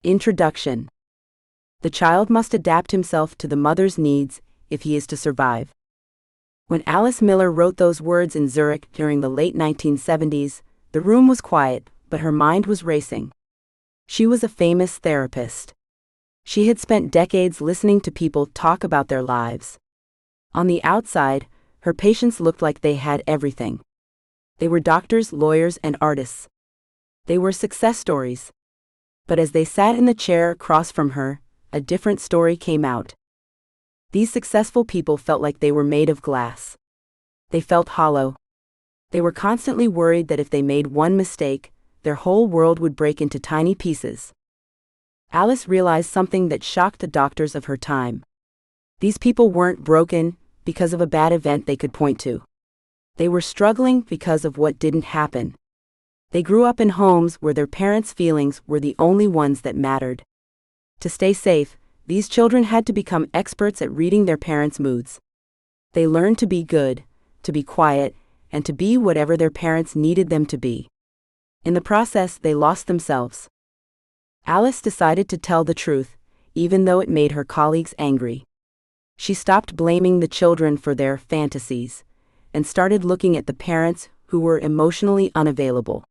Introduction. The child must adapt himself to the mother's needs if he is to survive. When Alice Miller wrote those words in Zurich during the late 1970s, the room was quiet, but her mind was racing. She was a famous therapist. She had spent decades listening to people talk about their lives. On the outside, her patients looked like they had everything. They were doctors, lawyers, and artists. They were success stories. But as they sat in the chair across from her, a different story came out. These successful people felt like they were made of glass. They felt hollow. They were constantly worried that if they made one mistake, their whole world would break into tiny pieces. Alice realized something that shocked the doctors of her time. These people weren't broken because of a bad event they could point to. They were struggling because of what didn't happen. They grew up in homes where their parents' feelings were the only ones that mattered. To stay safe, these children had to become experts at reading their parents' moods. They learned to be good, to be quiet, and to be whatever their parents needed them to be. In the process, they lost themselves. Alice decided to tell the truth, even though it made her colleagues angry. She stopped blaming the children for their fantasies and started looking at the parents who were emotionally unavailable.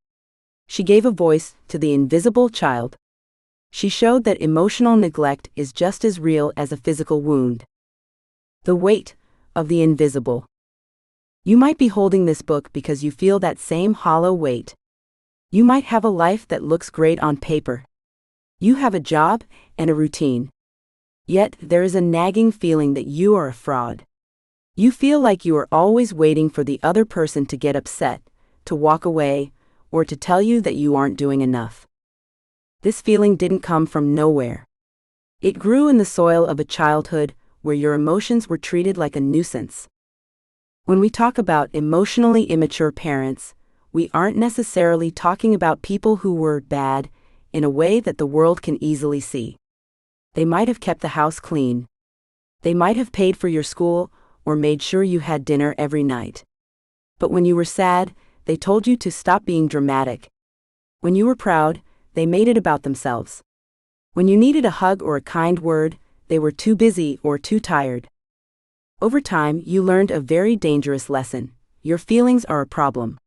She gave a voice to the invisible child. She showed that emotional neglect is just as real as a physical wound. The weight of the invisible. You might be holding this book because you feel that same hollow weight. You might have a life that looks great on paper. You have a job and a routine. Yet there is a nagging feeling that you are a fraud. You feel like you are always waiting for the other person to get upset, to walk away, or to tell you that you aren't doing enough. This feeling didn't come from nowhere. It grew in the soil of a childhood where your emotions were treated like a nuisance. When we talk about emotionally immature parents, we aren't necessarily talking about people who were bad in a way that the world can easily see. They might have kept the house clean. They might have paid for your school or made sure you had dinner every night. But when you were sad, they told you to stop being dramatic. When you were proud, they made it about themselves. When you needed a hug or a kind word, they were too busy or too tired. Over time, you learned a very dangerous lesson. Your feelings are a problem.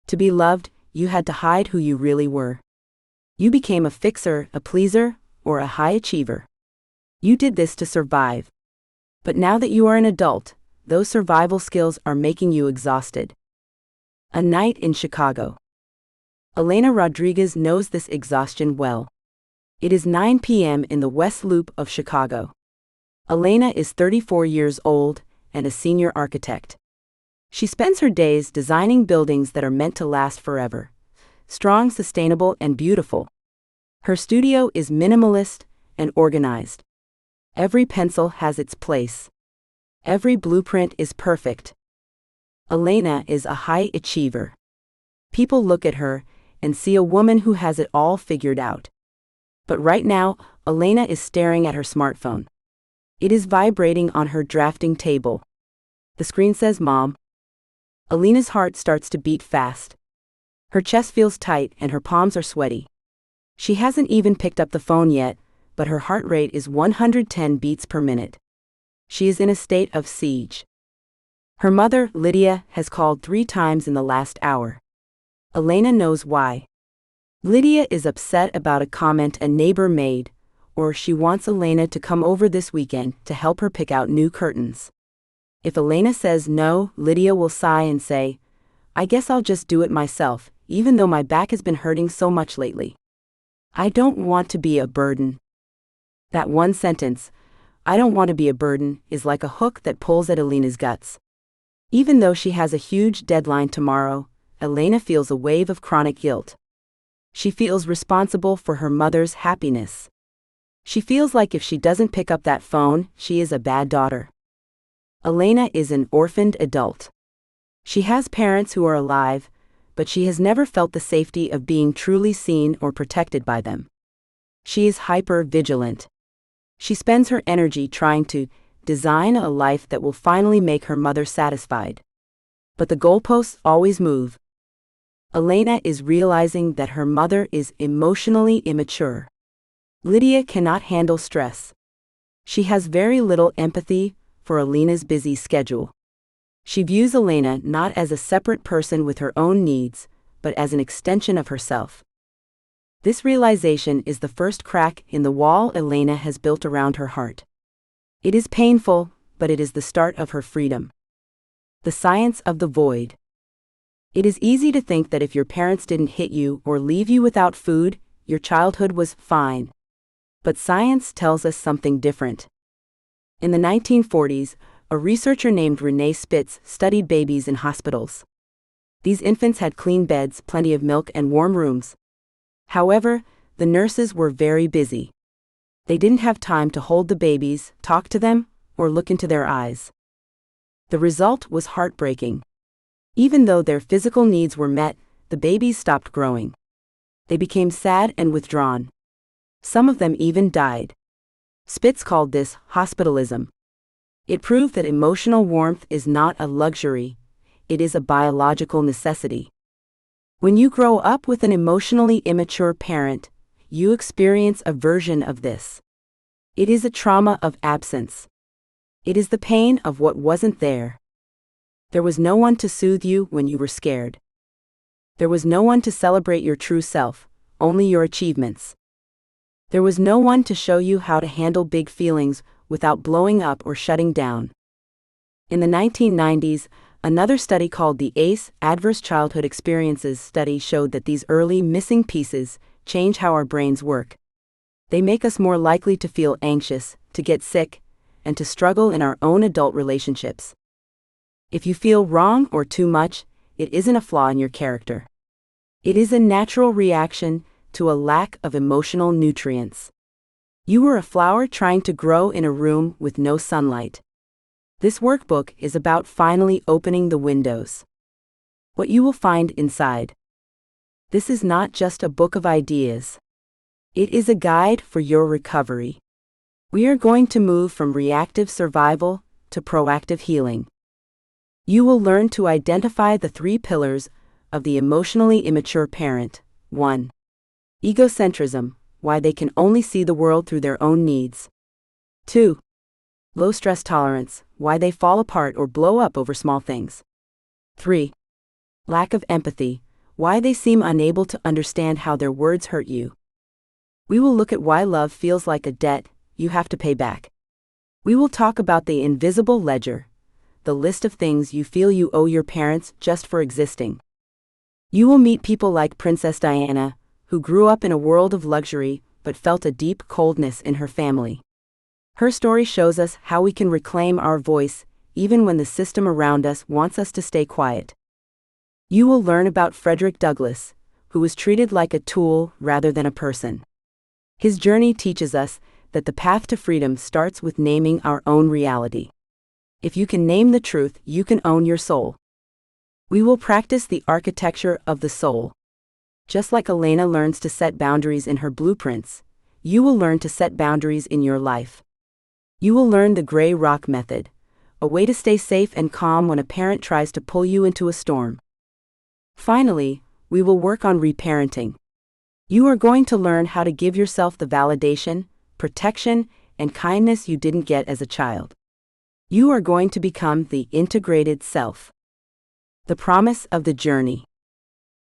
To be loved, you had to hide who you really were. You became a fixer, a pleaser, or a high achiever. You did this to survive. But now that you are an adult, those survival skills are making you exhausted. A night in Chicago. Elena Rodriguez knows this exhaustion well. It is 9 p.m. in the West Loop of Chicago. Elena is 34 years old and a senior architect. She spends her days designing buildings that are meant to last forever. Strong, sustainable, and beautiful. Her studio is minimalist and organized. Every pencil has its place. Every blueprint is perfect. Elena is a high achiever. People look at her and see a woman who has it all figured out. But right now, Elena is staring at her smartphone. It is vibrating on her drafting table. The screen says, "Mom." Elena's heart starts to beat fast. Her chest feels tight and her palms are sweaty. She hasn't even picked up the phone yet, but her heart rate is 110 beats per minute. She is in a state of siege. Her mother, Lydia, has called 3 times in the last hour. Elena knows why. Lydia is upset about a comment a neighbor made, or she wants Elena to come over this weekend to help her pick out new curtains. If Elena says no, Lydia will sigh and say, "I guess I'll just do it myself, even though my back has been hurting so much lately. I don't want to be a burden." That one sentence, "I don't want to be a burden," is like a hook that pulls at Elena's guts. Even though she has a huge deadline tomorrow, Elena feels a wave of chronic guilt. She feels responsible for her mother's happiness. She feels like if she doesn't pick up that phone, she is a bad daughter. Elena is an orphaned adult. She has parents who are alive, but she has never felt the safety of being truly seen or protected by them. She is hyper-vigilant. She spends her energy trying to design a life that will finally make her mother satisfied. But the goalposts always move. Elena is realizing that her mother is emotionally immature. Lydia cannot handle stress. She has very little empathy for Elena's busy schedule. She views Elena not as a separate person with her own needs, but as an extension of herself. This realization is the first crack in the wall Elena has built around her heart. It is painful, but it is the start of her freedom. The science of the void. It is easy to think that if your parents didn't hit you or leave you without food, your childhood was fine. But science tells us something different. In the 1940s, a researcher named Renee Spitz studied babies in hospitals. These infants had clean beds, plenty of milk, and warm rooms. However, the nurses were very busy. They didn't have time to hold the babies, talk to them, or look into their eyes. The result was heartbreaking. Even though their physical needs were met, the babies stopped growing. They became sad and withdrawn. Some of them even died. Spitz called this hospitalism. It proved that emotional warmth is not a luxury, it is a biological necessity. When you grow up with an emotionally immature parent, you experience a version of this. It is a trauma of absence. It is the pain of what wasn't there. There was no one to soothe you when you were scared. There was no one to celebrate your true self, only your achievements. There was no one to show you how to handle big feelings without blowing up or shutting down. In the 1990s, another study called the ACE Adverse Childhood Experiences study showed that these early missing pieces change how our brains work. They make us more likely to feel anxious, to get sick, and to struggle in our own adult relationships. If you feel wrong or too much, it isn't a flaw in your character. It is a natural reaction to a lack of emotional nutrients. You were a flower trying to grow in a room with no sunlight. This workbook is about finally opening the windows. What you will find inside. This is not just a book of ideas. It is a guide for your recovery. We are going to move from reactive survival to proactive healing. You will learn to identify the 3 pillars of the emotionally immature parent. 1. Egocentrism, why they can only see the world through their own needs. 2. Low stress tolerance, why they fall apart or blow up over small things. 3. Lack of empathy, why they seem unable to understand how their words hurt you. We will look at why love feels like a debt you have to pay back. We will talk about the invisible ledger, the list of things you feel you owe your parents just for existing. You will meet people like Princess Diana, who grew up in a world of luxury but felt a deep coldness in her family. Her story shows us how we can reclaim our voice even when the system around us wants us to stay quiet. You will learn about Frederick Douglass, who was treated like a tool rather than a person. His journey teaches us that the path to freedom starts with naming our own reality. If you can name the truth, you can own your soul. We will practice the architecture of the soul. Just like Elena learns to set boundaries in her blueprints, you will learn to set boundaries in your life. You will learn the gray rock method, a way to stay safe and calm when a parent tries to pull you into a storm. Finally, we will work on reparenting. You are going to learn how to give yourself the validation, protection, and kindness you didn't get as a child. You are going to become the integrated self. The promise of the journey.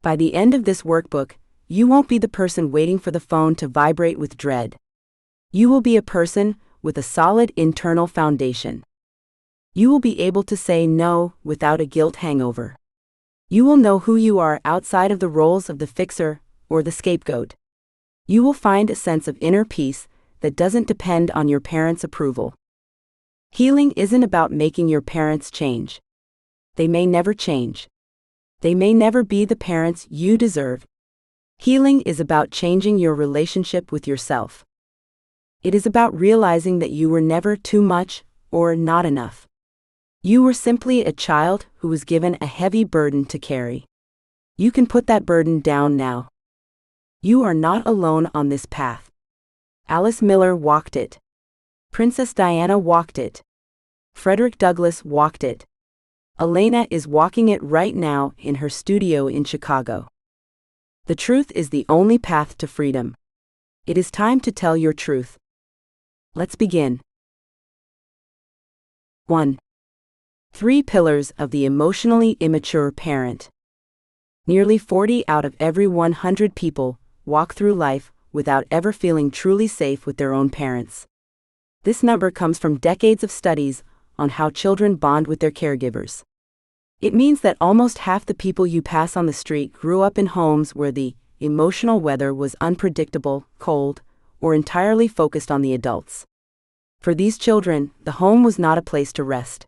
By the end of this workbook, you won't be the person waiting for the phone to vibrate with dread. You will be a person with a solid internal foundation. You will be able to say no without a guilt hangover. You will know who you are outside of the roles of the fixer or the scapegoat. You will find a sense of inner peace that doesn't depend on your parents' approval. Healing isn't about making your parents change. They may never change. They may never be the parents you deserve. Healing is about changing your relationship with yourself. It is about realizing that you were never too much or not enough. You were simply a child who was given a heavy burden to carry. You can put that burden down now. You are not alone on this path. Alice Miller walked it. Princess Diana walked it. Frederick Douglass walked it. Elena is walking it right now in her studio in Chicago. The truth is the only path to freedom. It is time to tell your truth. Let's begin. 1. 3 pillars of the emotionally immature parent. Nearly 40 out of every 100 people walk through life without ever feeling truly safe with their own parents. This number comes from decades of studies on how children bond with their caregivers. It means that almost half the people you pass on the street grew up in homes where the emotional weather was unpredictable, cold, or entirely focused on the adults. For these children, the home was not a place to rest.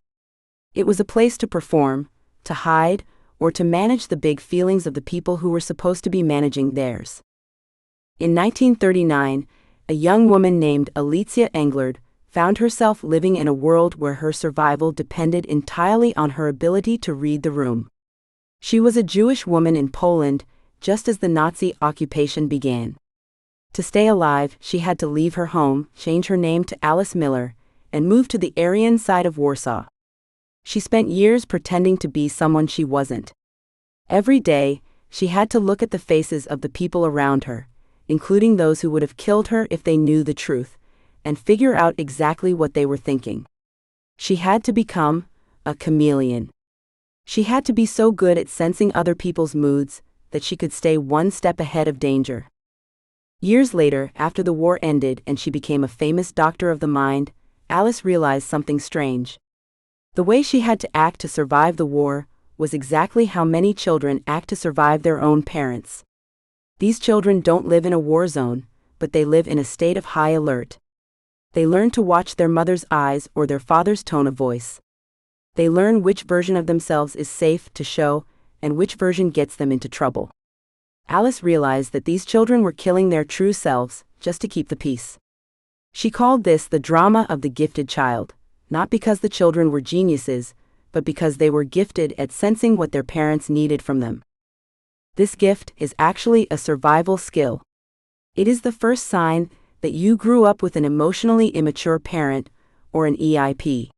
It was a place to perform, to hide, or to manage the big feelings of the people who were supposed to be managing theirs. In 1939, a young woman named Alicia Englert found herself living in a world where her survival depended entirely on her ability to read the room. She was a Jewish woman in Poland, just as the Nazi occupation began. To stay alive, she had to leave her home, change her name to Alice Miller, and move to the Aryan side of Warsaw. She spent years pretending to be someone she wasn't. Every day, she had to look at the faces of the people around her, including those who would have killed her if they knew the truth, and figure out exactly what they were thinking. She had to become a chameleon. She had to be so good at sensing other people's moods that she could stay one step ahead of danger. Years later, after the war ended and she became a famous doctor of the mind, Alice realized something strange. The way she had to act to survive the war was exactly how many children act to survive their own parents. These children don't live in a war zone, but they live in a state of high alert. They learn to watch their mother's eyes or their father's tone of voice. They learn which version of themselves is safe to show and which version gets them into trouble. Alice realized that these children were killing their true selves just to keep the peace. She called this the drama of the gifted child, not because the children were geniuses, but because they were gifted at sensing what their parents needed from them. This gift is actually a survival skill. It is the first sign that you grew up with an emotionally immature parent, or an EIP.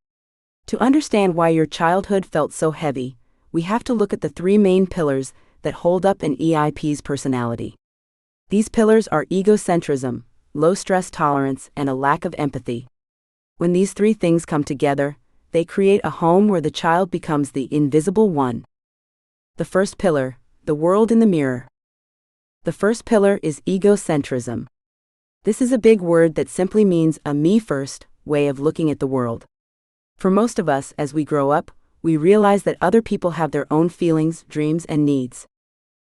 To understand why your childhood felt so heavy, we have to look at the 3 main pillars that hold up an EIP's personality. These pillars are egocentrism, low stress tolerance, and a lack of empathy. When these 3 things come together, they create a home where the child becomes the invisible one. The first pillar, the world in the mirror. The first pillar is egocentrism. This is a big word that simply means a me-first way of looking at the world. For most of us, as we grow up, we realize that other people have their own feelings, dreams, and needs.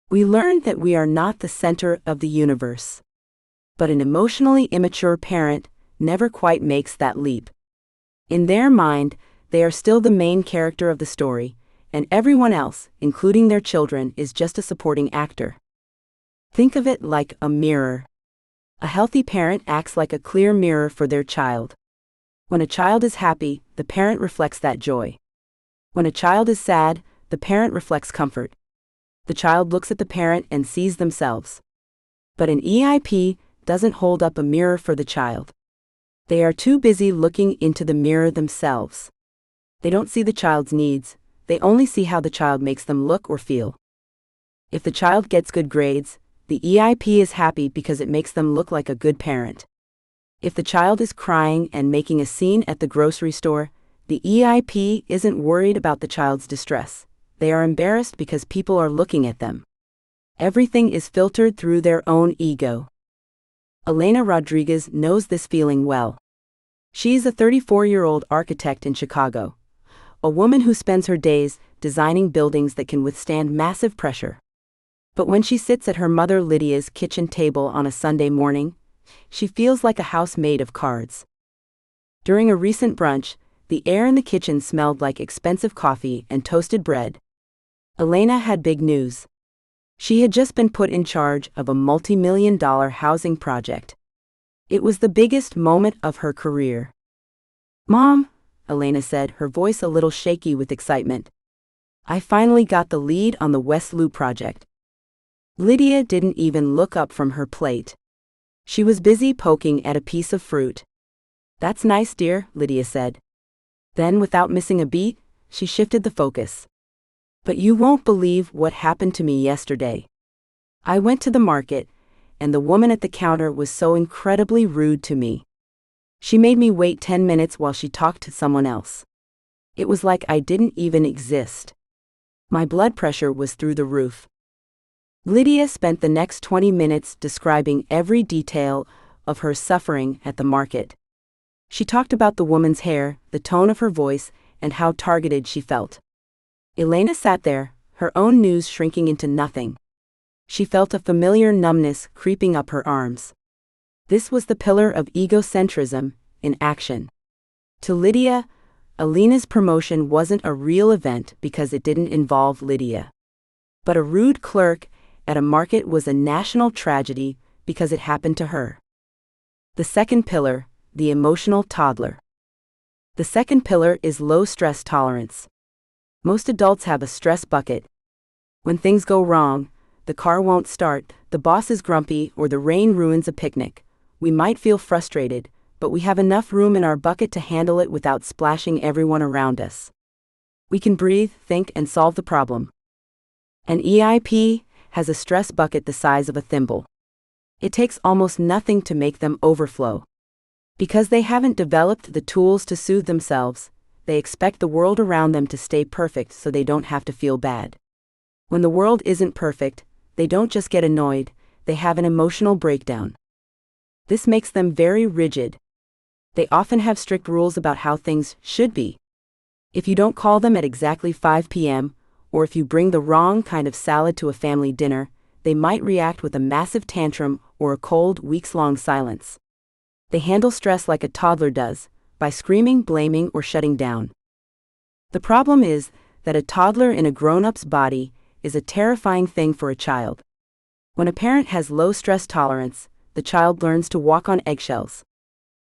We learn that we are not the center of the universe. But an emotionally immature parent never quite makes that leap. In their mind, they are still the main character of the story, and everyone else, including their children, is just a supporting actor. Think of it like a mirror. A healthy parent acts like a clear mirror for their child. When a child is happy, the parent reflects that joy. When a child is sad, the parent reflects comfort. The child looks at the parent and sees themselves. But an EIP doesn't hold up a mirror for the child. They are too busy looking into the mirror themselves. They don't see the child's needs, they only see how the child makes them look or feel. If the child gets good grades, the EIP is happy because it makes them look like a good parent. If the child is crying and making a scene at the grocery store, the EIP isn't worried about the child's distress. They are embarrassed because people are looking at them. Everything is filtered through their own ego. Elena Rodriguez knows this feeling well. She is a 34-year-old architect in Chicago, a woman who spends her days designing buildings that can withstand massive pressure. But when she sits at her mother Lydia's kitchen table on a Sunday morning, she feels like a house made of cards. During a recent brunch, the air in the kitchen smelled like expensive coffee and toasted bread. Elena had big news. She had just been put in charge of a multi-million-dollar housing project. It was the biggest moment of her career. "Mom," Elena said, her voice a little shaky with excitement. "I finally got the lead on the West Loop project." Lydia didn't even look up from her plate. She was busy poking at a piece of fruit. "That's nice, dear," Lydia said. Then, without missing a beat, she shifted the focus. "But you won't believe what happened to me yesterday. I went to the market, and the woman at the counter was so incredibly rude to me. She made me wait 10 minutes while she talked to someone else. It was like I didn't even exist. My blood pressure was through the roof. Lydia spent the next 20 minutes describing every detail of her suffering at the market. She talked about the woman's hair, the tone of her voice, and how targeted she felt. Elena sat there, her own news shrinking into nothing. She felt a familiar numbness creeping up her arms. This was the pillar of egocentrism in action. To Lydia, Elena's promotion wasn't a real event because it didn't involve Lydia. But a rude clerk at a market was a national tragedy because it happened to her. The second pillar, the emotional toddler. The second pillar is low stress tolerance. Most adults have a stress bucket. When things go wrong, the car won't start, the boss is grumpy, or the rain ruins a picnic, we might feel frustrated, but we have enough room in our bucket to handle it without splashing everyone around us. We can breathe, think, and solve the problem. An EIP has a stress bucket the size of a thimble. It takes almost nothing to make them overflow. Because they haven't developed the tools to soothe themselves, they expect the world around them to stay perfect so they don't have to feel bad. When the world isn't perfect, they don't just get annoyed, they have an emotional breakdown. This makes them very rigid. They often have strict rules about how things should be. If you don't call them at exactly 5 p.m., or if you bring the wrong kind of salad to a family dinner, they might react with a massive tantrum or a cold, weeks-long silence. They handle stress like a toddler does, by screaming, blaming, or shutting down. The problem is that a toddler in a grown-up's body is a terrifying thing for a child. When a parent has low stress tolerance, the child learns to walk on eggshells.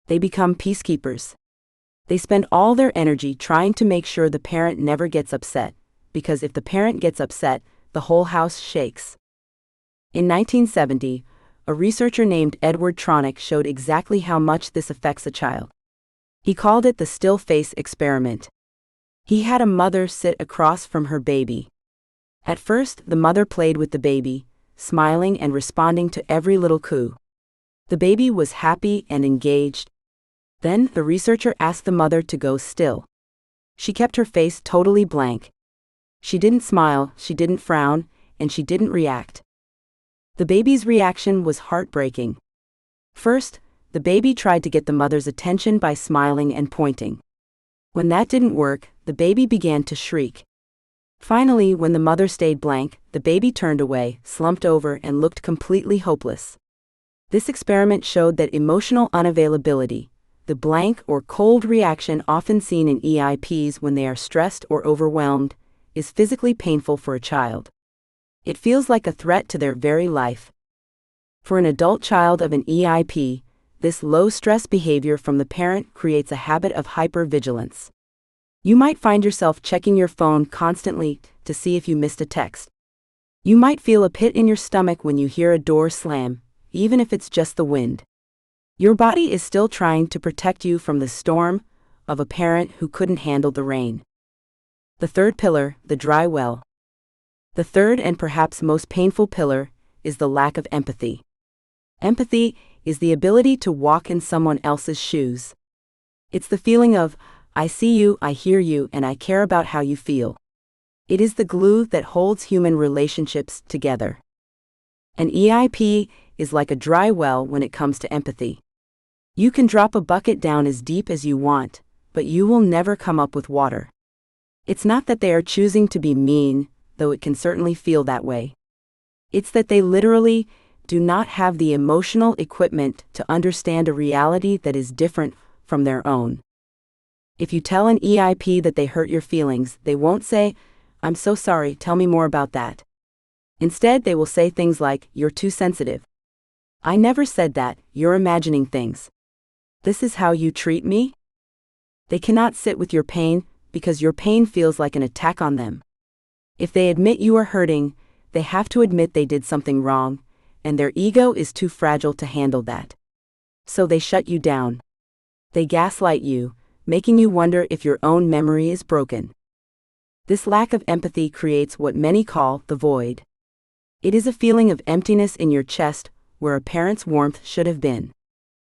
They become peacekeepers. They spend all their energy trying to make sure the parent never gets upset, because if the parent gets upset, the whole house shakes. In 1970, a researcher named Edward Tronick showed exactly how much this affects a child. He called it the still face experiment. He had a mother sit across from her baby. At first, the mother played with the baby, smiling and responding to every little coo. The baby was happy and engaged. Then, the researcher asked the mother to go still. She kept her face totally blank. She didn't smile, she didn't frown, and she didn't react. The baby's reaction was heartbreaking. First, the baby tried to get the mother's attention by smiling and pointing. When that didn't work, the baby began to shriek. Finally, when the mother stayed blank, the baby turned away, slumped over, and looked completely hopeless. This experiment showed that emotional unavailability, the blank or cold reaction often seen in EIPs when they are stressed or overwhelmed, is physically painful for a child. It feels like a threat to their very life. For an adult child of an EIP, this low-stress behavior from the parent creates a habit of hypervigilance. You might find yourself checking your phone constantly to see if you missed a text. You might feel a pit in your stomach when you hear a door slam, even if it's just the wind. Your body is still trying to protect you from the storm of a parent who couldn't handle the rain. The third pillar, the dry well. The third and perhaps most painful pillar is the lack of empathy. Empathy is the ability to walk in someone else's shoes. It's the feeling of, I see you, I hear you, and I care about how you feel. It is the glue that holds human relationships together. An EIP is like a dry well when it comes to empathy. You can drop a bucket down as deep as you want, but you will never come up with water. It's not that they are choosing to be mean, though it can certainly feel that way. It's that they literally do not have the emotional equipment to understand a reality that is different from their own. If you tell an EIP that they hurt your feelings, they won't say, I'm so sorry, tell me more about that. Instead, they will say things like, you're too sensitive. I never said that, you're imagining things. This is how you treat me? They cannot sit with your pain because your pain feels like an attack on them. If they admit you are hurting, they have to admit they did something wrong, and their ego is too fragile to handle that. So they shut you down. They gaslight you, making you wonder if your own memory is broken. This lack of empathy creates what many call the void. It is a feeling of emptiness in your chest where a parent's warmth should have been.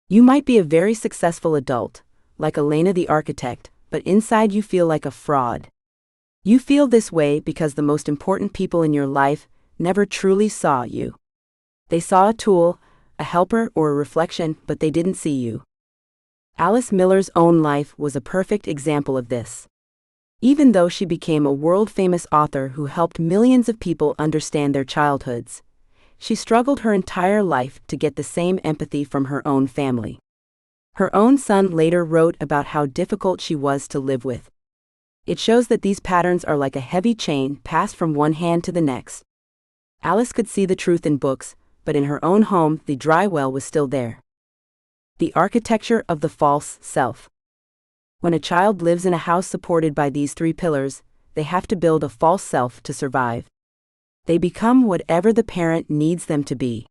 You might be a very successful adult, like Elena the architect, but inside you feel like a fraud. You feel this way because the most important people in your life never truly saw you. They saw a tool, a helper, or a reflection, but they didn't see you. Alice Miller's own life was a perfect example of this. Even though she became a world-famous author who helped millions of people understand their childhoods, she struggled her entire life to get the same empathy from her own family. Her own son later wrote about how difficult she was to live with. It shows that these patterns are like a heavy chain passed from one hand to the next. Alice could see the truth in books, but in her own home the dry well was still there. The architecture of the false self. When a child lives in a house supported by these three pillars, they have to build a false self to survive. They become whatever the parent needs them to be.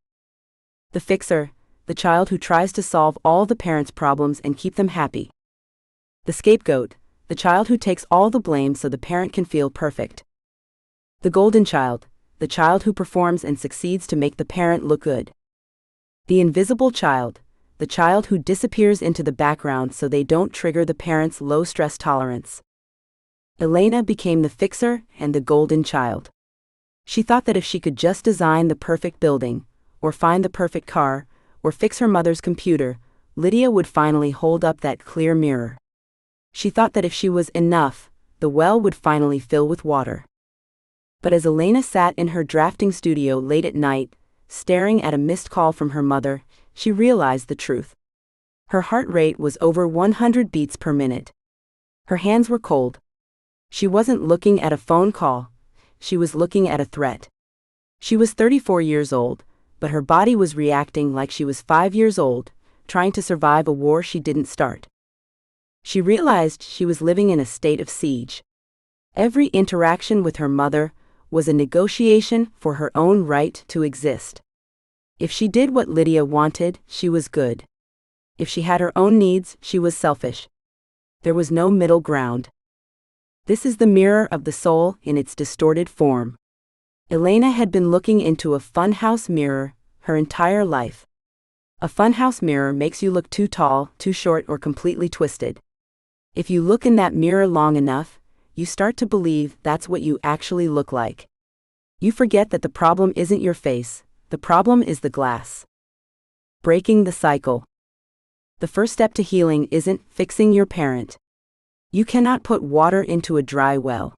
The fixer, the child who tries to solve all the parent's problems and keep them happy. The scapegoat, the child who takes all the blame so the parent can feel perfect. The golden child, the child who performs and succeeds to make the parent look good. The invisible child, the child who disappears into the background so they don't trigger the parent's low stress tolerance. Elena became the fixer and the golden child. She thought that if she could just design the perfect building, or find the perfect car, or fix her mother's computer, Lydia would finally hold up that clear mirror. She thought that if she was enough, the well would finally fill with water. But as Elena sat in her drafting studio late at night, staring at a missed call from her mother, she realized the truth. Her heart rate was over 100 beats per minute. Her hands were cold. She wasn't looking at a phone call, she was looking at a threat. She was 34 years old, but her body was reacting like she was 5 years old, trying to survive a war she didn't start. She realized she was living in a state of siege. Every interaction with her mother was a negotiation for her own right to exist. If she did what Lydia wanted, she was good. If she had her own needs, she was selfish. There was no middle ground. This is the mirror of the soul in its distorted form. Elena had been looking into a funhouse mirror her entire life. A funhouse mirror makes you look too tall, too short, or completely twisted. If you look in that mirror long enough, you start to believe that's what you actually look like. You forget that the problem isn't your face, the problem is the glass. Breaking the cycle. The first step to healing isn't fixing your parent. You cannot put water into a dry well.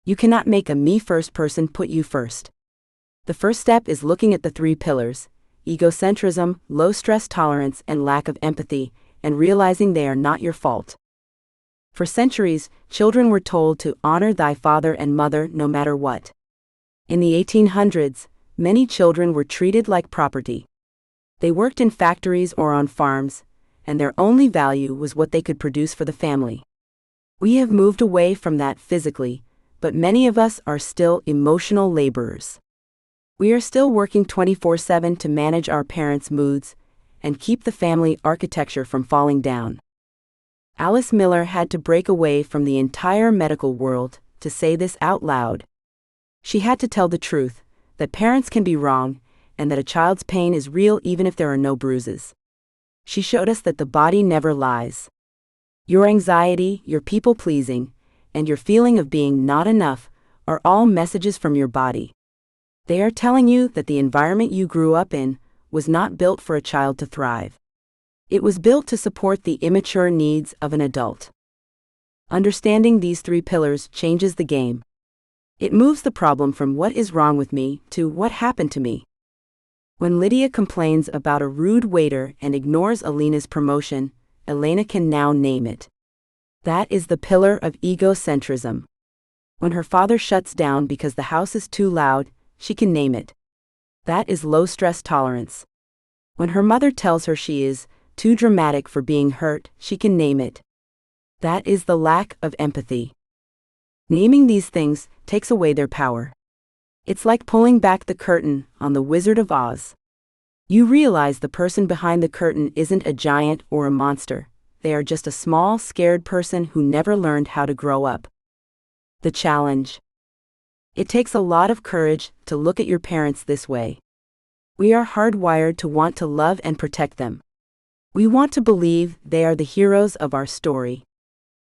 You cannot make a me-first person put you first. The first step is looking at the three pillars: egocentrism, low stress tolerance, and lack of empathy, and realizing they are not your fault. For centuries, children were told to honor thy father and mother no matter what. In the 1800s, many children were treated like property. They worked in factories or on farms, and their only value was what they could produce for the family. We have moved away from that physically, but many of us are still emotional laborers. We are still working 24/7 to manage our parents' moods and keep the family architecture from falling down. Alice Miller had to break away from the entire medical world to say this out loud. She had to tell the truth, that parents can be wrong, and that a child's pain is real even if there are no bruises. She showed us that the body never lies. Your anxiety, your people-pleasing, and your feeling of being not enough are all messages from your body. They are telling you that the environment you grew up in was not built for a child to thrive. It was built to support the immature needs of an adult. Understanding these three pillars changes the game. It moves the problem from what is wrong with me to what happened to me. When Lydia complains about a rude waiter and ignores Elena's promotion, Elena can now name it. That is the pillar of egocentrism. When her father shuts down because the house is too loud, she can name it. That is low stress tolerance. When her mother tells her she is too dramatic for being hurt, she can name it. That is the lack of empathy. Naming these things takes away their power. It's like pulling back the curtain on The Wizard of Oz. You realize the person behind the curtain isn't a giant or a monster. They are just a small, scared person who never learned how to grow up. The challenge. It takes a lot of courage to look at your parents this way. We are hardwired to want to love and protect them. We want to believe they are the heroes of our story.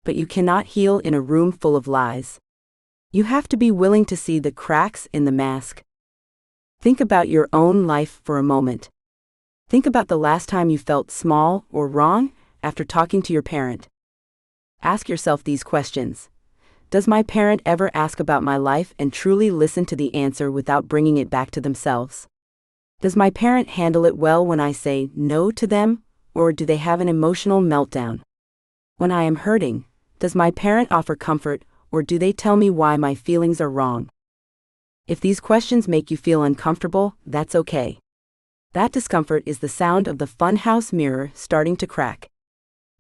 But you cannot heal in a room full of lies. You have to be willing to see the cracks in the mask. Think about your own life for a moment. Think about the last time you felt small or wrong after talking to your parent. Ask yourself these questions. Does my parent ever ask about my life and truly listen to the answer without bringing it back to themselves? Does my parent handle it well when I say no to them, or do they have an emotional meltdown? When I am hurting, does my parent offer comfort, or do they tell me why my feelings are wrong? If these questions make you feel uncomfortable, that's okay. That discomfort is the sound of the funhouse mirror starting to crack.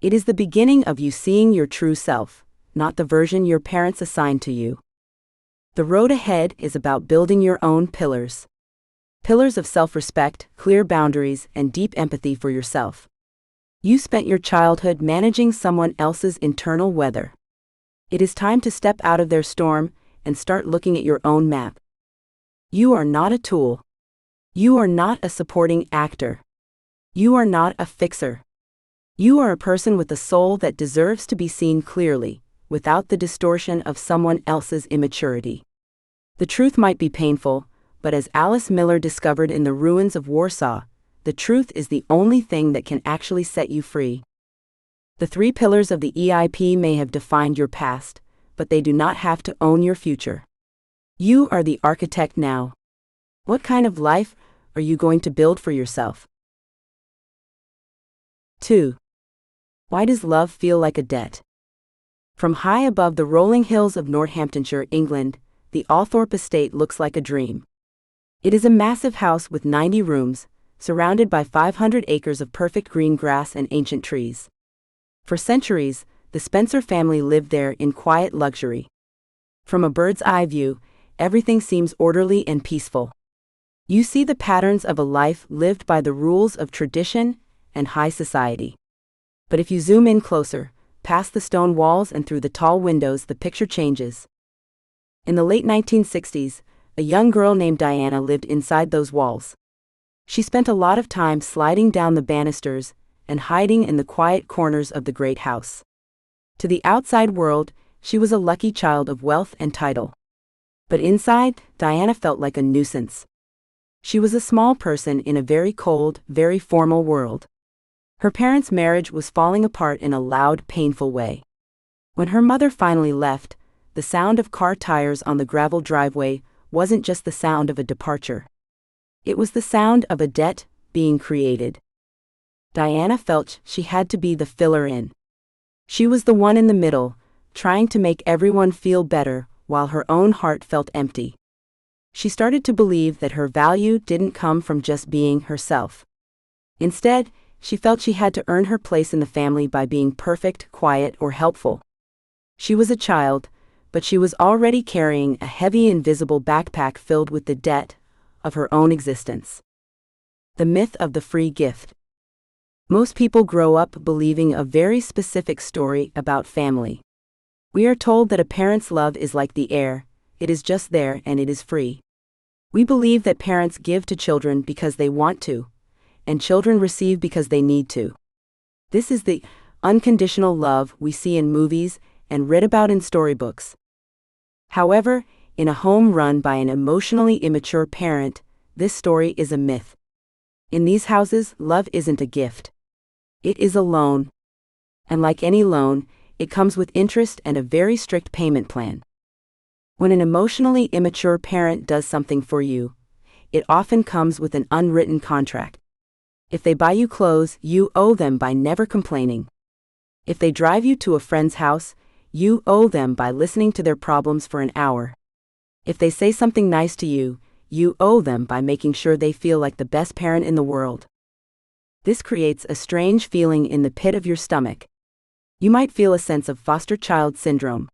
It is the beginning of you seeing your true self, not the version your parents assigned to you. The road ahead is about building your own pillars. Pillars of self-respect, clear boundaries, and deep empathy for yourself. You spent your childhood managing someone else's internal weather. It is time to step out of their storm and start looking at your own map. You are not a tool. You are not a supporting actor. You are not a fixer. You are a person with a soul that deserves to be seen clearly, without the distortion of someone else's immaturity. The truth might be painful, but as Alice Miller discovered in the ruins of Warsaw, the truth is the only thing that can actually set you free. The 3 pillars of the EIP may have defined your past, but they do not have to own your future. You are the architect now. What kind of life are you going to build for yourself? 2. Why does love feel like a debt? From high above the rolling hills of Northamptonshire, England, the Althorpe estate looks like a dream. It is a massive house with 90 rooms, surrounded by 500 acres of perfect green grass and ancient trees. For centuries, the Spencer family lived there in quiet luxury. From a bird's eye view, everything seems orderly and peaceful. You see the patterns of a life lived by the rules of tradition and high society. But if you zoom in closer, past the stone walls and through the tall windows, the picture changes. In the late 1960s, a young girl named Diana lived inside those walls. She spent a lot of time sliding down the banisters and hiding in the quiet corners of the great house. To the outside world, she was a lucky child of wealth and title. But inside, Diana felt like a nuisance. She was a small person in a very cold, very formal world. Her parents' marriage was falling apart in a loud, painful way. When her mother finally left, the sound of car tires on the gravel driveway wasn't just the sound of a departure. It was the sound of a debt being created. Diana felt she had to be the filler-in. She was the one in the middle, trying to make everyone feel better while her own heart felt empty. She started to believe that her value didn't come from just being herself. Instead, she felt she had to earn her place in the family by being perfect, quiet, or helpful. She was a child, but she was already carrying a heavy invisible backpack filled with the debt of her own existence. The myth of the free gift. Most people grow up believing a very specific story about family. We are told that a parent's love is like the air, it is just there and it is free. We believe that parents give to children because they want to, and children receive because they need to. This is the unconditional love we see in movies and read about in storybooks. However, in a home run by an emotionally immature parent, this story is a myth. In these houses, love isn't a gift. It is a loan. And like any loan, it comes with interest and a very strict payment plan. When an emotionally immature parent does something for you, it often comes with an unwritten contract. If they buy you clothes, you owe them by never complaining. If they drive you to a friend's house, you owe them by listening to their problems for an hour. If they say something nice to you, you owe them by making sure they feel like the best parent in the world. This creates a strange feeling in the pit of your stomach. You might feel a sense of foster child syndrome.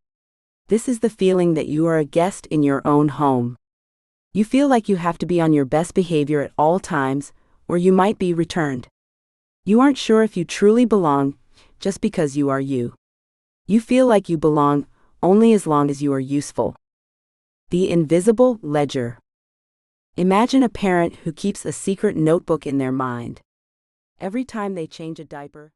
This is the feeling that you are a guest in your own home. You feel like you have to be on your best behavior at all times, or you might be returned. You aren't sure if you truly belong, just because you are you. You feel like you belong only as long as you are useful. The invisible ledger. Imagine a parent who keeps a secret notebook in their mind. Every time they change a diaper,